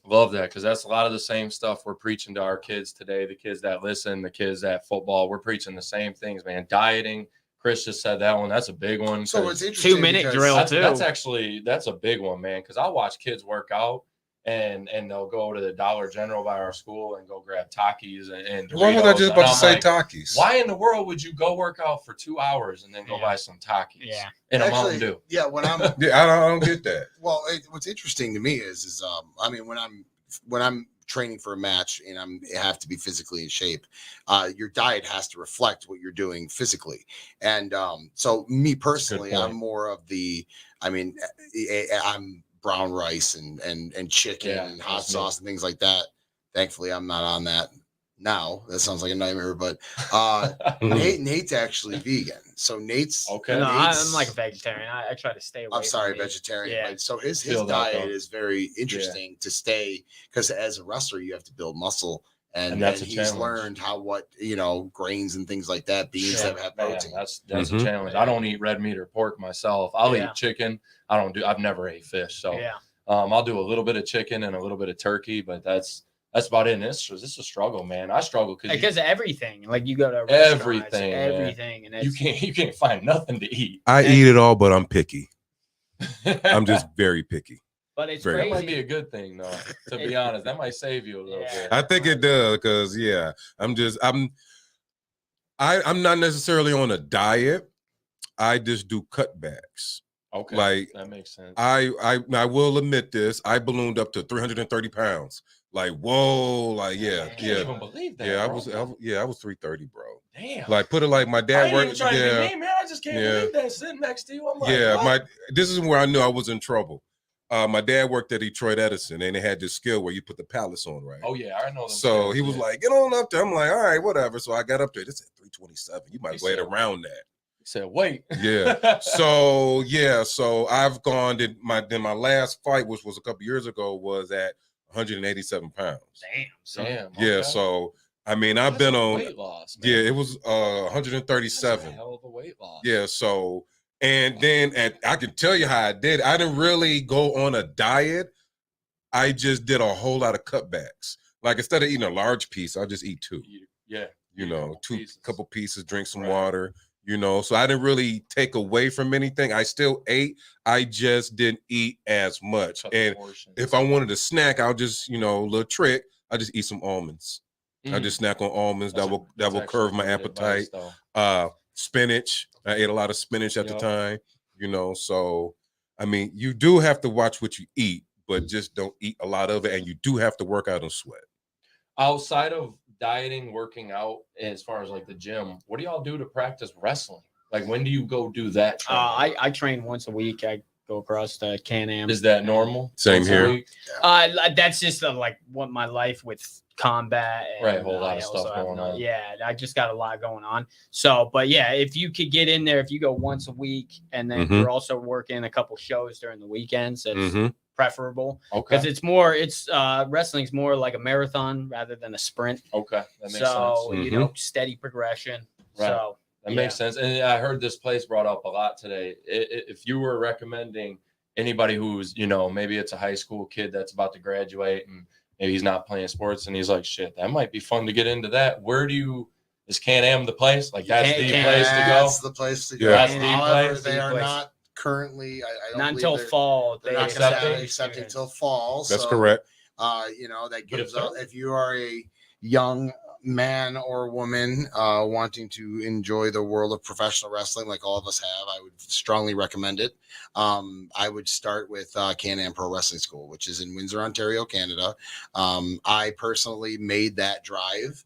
love that, because that's a lot of the same stuff we're preaching to our kids today. The kids that listen, the kids at football, we're preaching the same things, man. Dieting. Chris just said that one. That's a big one. So it's interesting. 2-minute drill too. That's a big one, man. Because I watch kids work out. And they'll go to the Dollar General by our school and go grab Takis and Doritos. Why was I just about to say Takis? Why in the world would you go work out for 2 hours and then go buy some Takis and a Mountain Dew? Yeah, when I'm I don't get that. Well, what's interesting to me is I mean, when I'm training for a match and I have to be physically in shape, your diet has to reflect what you're doing physically. And so me personally, I'm more of I'm brown rice and chicken and hot sauce and things like that. Thankfully, I'm not on that now. That sounds like a nightmare, but Nate's actually vegan. So Nate's okay. No, I'm like a vegetarian. I try to stay away. I'm sorry, vegetarian. Yeah. But so his diet is very interesting to stay, because as a wrestler, you have to build muscle. And that's he's learned what grains and things like that, beans that have protein. That's a challenge. I don't eat red meat or pork myself. I'll eat chicken. I've never ate fish. So I'll do a little bit of chicken and a little bit of turkey, but that's about it. And this is a struggle, man. I struggle because of everything. Like you go to everything, and you can't find nothing to eat. I eat it all, but I'm picky. I'm just very picky. But it's crazy. That might be a good thing, though. To be honest, that might save you a little bit. I think it does, because I'm not necessarily on a diet. I just do cutbacks. Okay, like that makes sense. I will admit this. I ballooned up to 330 pounds. Like whoa, like I can't even believe that. I was 330, bro. Damn. Like put it like my dad worked. To be mean, man. I just can't believe that sitting next to you. I'm like, this is where I knew I was in trouble. My dad worked at Detroit Edison, and they had this skill where you put the pallets on, right? Oh yeah, I know. Them so he was like, "Get on up there." I'm like, "All right, whatever." So I got up there. This at 327. You might wait around that. He said, "Wait." Yeah. So I've gone. My last fight, which was a couple years ago, was at 187 pounds. Damn. Yeah. Okay. So I mean, I've been on weight loss. Man. Yeah, it was 137. That's a hell of a weight loss. Yeah. So. And then I can tell you how I did. I didn't really go on a diet. I just did a whole lot of cutbacks. Like instead of eating a large piece, I'll just eat 2. Yeah. Couple pieces, drink some water, So I didn't really take away from anything. I still ate. I just didn't eat as much. And if I wanted a snack, I'll just, little trick. I just eat some almonds. I just snack on almonds. That will curb my appetite. Spinach. I ate a lot of spinach at the time, so I mean, you do have to watch what you eat, but just don't eat a lot of it. And you do have to work out and sweat. Outside of dieting, working out, as far as like the gym, what do y'all do to practice wrestling? Like, when do you go do that? I train once a week. I go across the Can-Am. Is that normal? Same here. That's just like what my life with combat and a whole lot of stuff going on. Yeah, I just got a lot going on. So, but yeah, if you could get in there, if you go once a week and then you're also working a couple shows during the weekends, that's preferable. Okay. Because wrestling's more like a marathon rather than a sprint. Okay. That makes sense. Steady progression. Right. So that makes sense. And I heard this place brought up a lot today. If you were recommending anybody who's, maybe it's a high school kid that's about to graduate and maybe he's not playing sports and he's like, shit, that might be fun to get into that. Is Can-Am the place? Like that's the place to go? That's the place to go. That's the place. They are not currently, I don't not until fall. They're not accepting until fall. That's correct. That gives up. If you are a young man or woman wanting to enjoy the world of professional wrestling like all of us have, I would strongly recommend it. I would start with Can-Am Pro Wrestling School, which is in Windsor, Ontario, Canada. I personally made that drive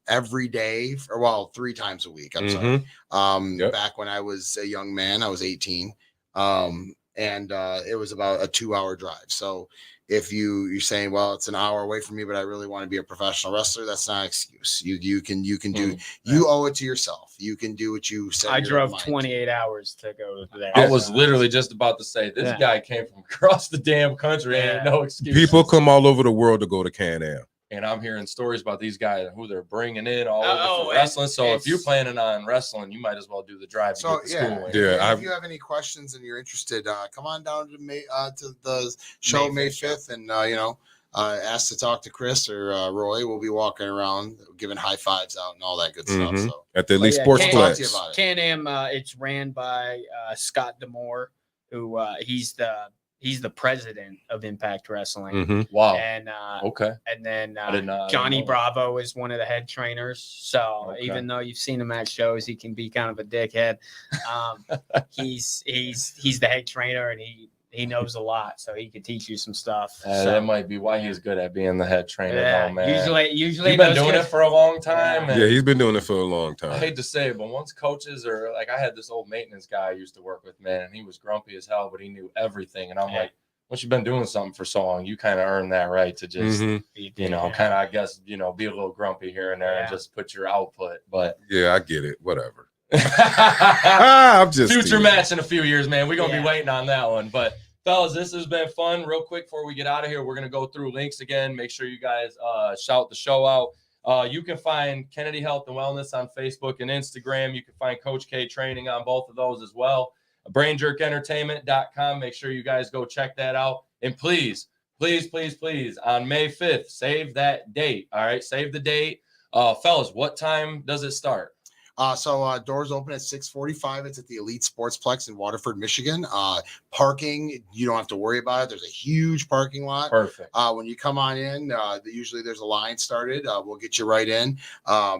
every day, or well, 3 times a week. I'm sorry. Back when I was a young man, I was 18. And it was about a 2-hour drive. So if you're saying, well, it's an hour away from me, but I really want to be a professional wrestler, that's not an excuse. You can do, you owe it to yourself. You can do what you said. I drove 28 hours to go there. I was literally just about to say, this guy came from across the damn country. Ain't no excuse. People come all over the world to go to Can-Am. And I'm hearing stories about these guys and who they're bringing in all over for wrestling. So if you're planning on wrestling, you might as well do the drive to get to school. If you have any questions and you're interested, come on down to the show May 5th, and ask to talk to Chris or Roy. We'll be walking around giving high fives out and all that good stuff. So at the Elite Sports Complex. Can-Am, it's ran by Scott D'Amore, who he's the president of Impact Wrestling. Wow. And and then Johnny Bravo is one of the head trainers. So even though you've seen him at shows, he can be kind of a dickhead. He's the head trainer, and he knows a lot, so he could teach you some stuff. That might be why he's good at being the head trainer. Though, man. Usually you've been doing it for a long time. Yeah, he's been doing it for a long time. I hate to say it, but once coaches are like, I had this old maintenance guy I used to work with, man, and he was grumpy as hell, but he knew everything. And I'm like, once you've been doing something for so long, you kind of earn that right to just, kind of, I guess, be a little grumpy here and there and just put your output. But yeah, I get it. Whatever. I'm just future match in a few years, man. We're gonna be waiting on that one. But fellas, this has been fun. Real quick before we get out of here, we're gonna go through links again. Make sure you guys shout the show out. You can find Kennedy Health and Wellness on Facebook and Instagram. You can find Coach K Training on both of those as well. BrainJerkEntertainment.com. Make sure you guys go check that out. And please, please, please, please, on May 5th, save that date. All right, save the date. Fellas, what time does it start? So doors open at 6:45. It's at the Elite Sportsplex in Waterford, Michigan. Parking, you don't have to worry about it. There's a huge parking lot. Perfect. When you come on in, usually there's a line started. We'll get you right in.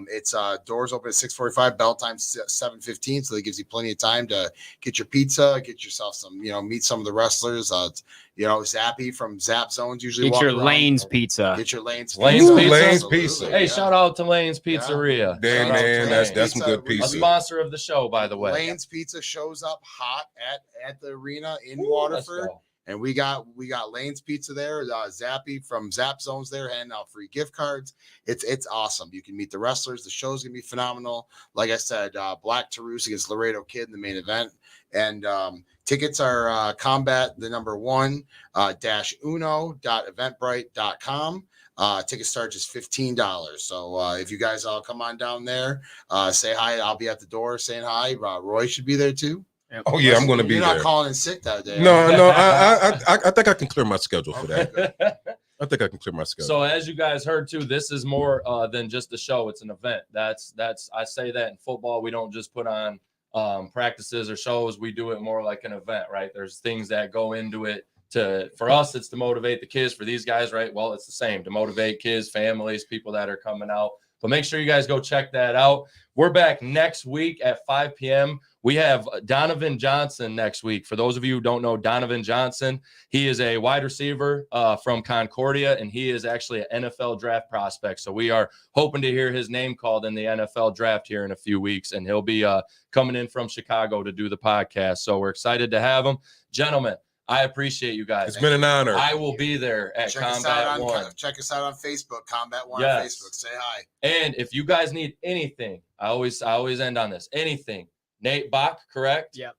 It's doors open at 6:45. Bell time 7:15. So that gives you plenty of time to get your pizza, get yourself some, meet some of the wrestlers. Zappy from Zap Zones usually get your Lane's Pizza. Get your Lane's Pizza. Hey, shout out to Lane's Pizzeria. Damn, man, that's some good pizza. A sponsor of the show, by the way. Lane's Pizza shows up hot at the arena in Waterford, and we got Lane's Pizza there. Zappy from Zap Zones there, handing out free gift cards. It's awesome. You can meet the wrestlers. The show's gonna be phenomenal. Like I said, Black Taurus against Laredo Kid in the main event, and tickets are Combat the number 1 -uno.eventbrite.com. Ticket start just $15. So if you guys all come on down there, say hi. I'll be at the door saying hi. Roy should be there too. Oh yeah, I'm going to be there. You're not calling in sick that day. No. I think I can clear my schedule for that. I think I can clear my schedule. So as you guys heard too, this is more than just a show. It's an event. That's I say that in football, we don't just put on practices or shows. We do it more like an event, right? There's things that go into it. For us, it's to motivate the kids. For these guys, right? Well, it's the same, to motivate kids, families, people that are coming out. But make sure you guys go check that out. We're back next week at 5 p.m. We have Donovan Johnson next week. For those of you who don't know Donovan Johnson, he is a wide receiver from Concordia, and he is actually an NFL draft prospect. So we are hoping to hear his name called in the NFL draft here in a few weeks, and he'll be coming in from Chicago to do the podcast. So we're excited to have him. Gentlemen, I appreciate you guys. It's been an honor. I will be there at Combat 1. Check us out on Facebook, Combat 1 on Facebook. Say hi. And if you guys need anything, I always end on this. Anything. Nate Bock, correct? Yep.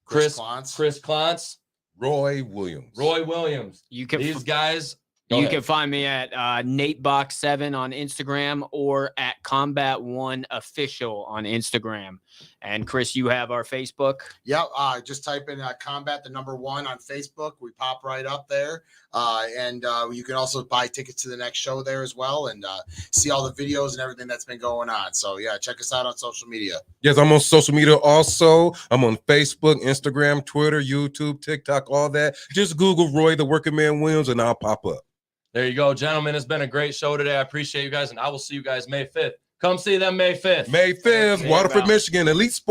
Chris Klontz. Roy Williams. These guys. You can find me at Nate Bock 7 on Instagram or at Combat 1 Official on Instagram. And Chris, you have our Facebook. Yep. Just type in Combat the number 1 on Facebook. We pop right up there. And you can also buy tickets to the next show there as well, and see all the videos and everything that's been going on. So yeah, check us out on social media. Yes, I'm on social media also. I'm on Facebook, Instagram, Twitter, YouTube, TikTok, all that. Just Google Roy the Working Man Williams and I'll pop up. There you go, gentlemen. It's been a great show today. I appreciate you guys, and I will see you guys May 5th. Come see them May 5th. May 5th, Waterford, Michigan, Elite Sports.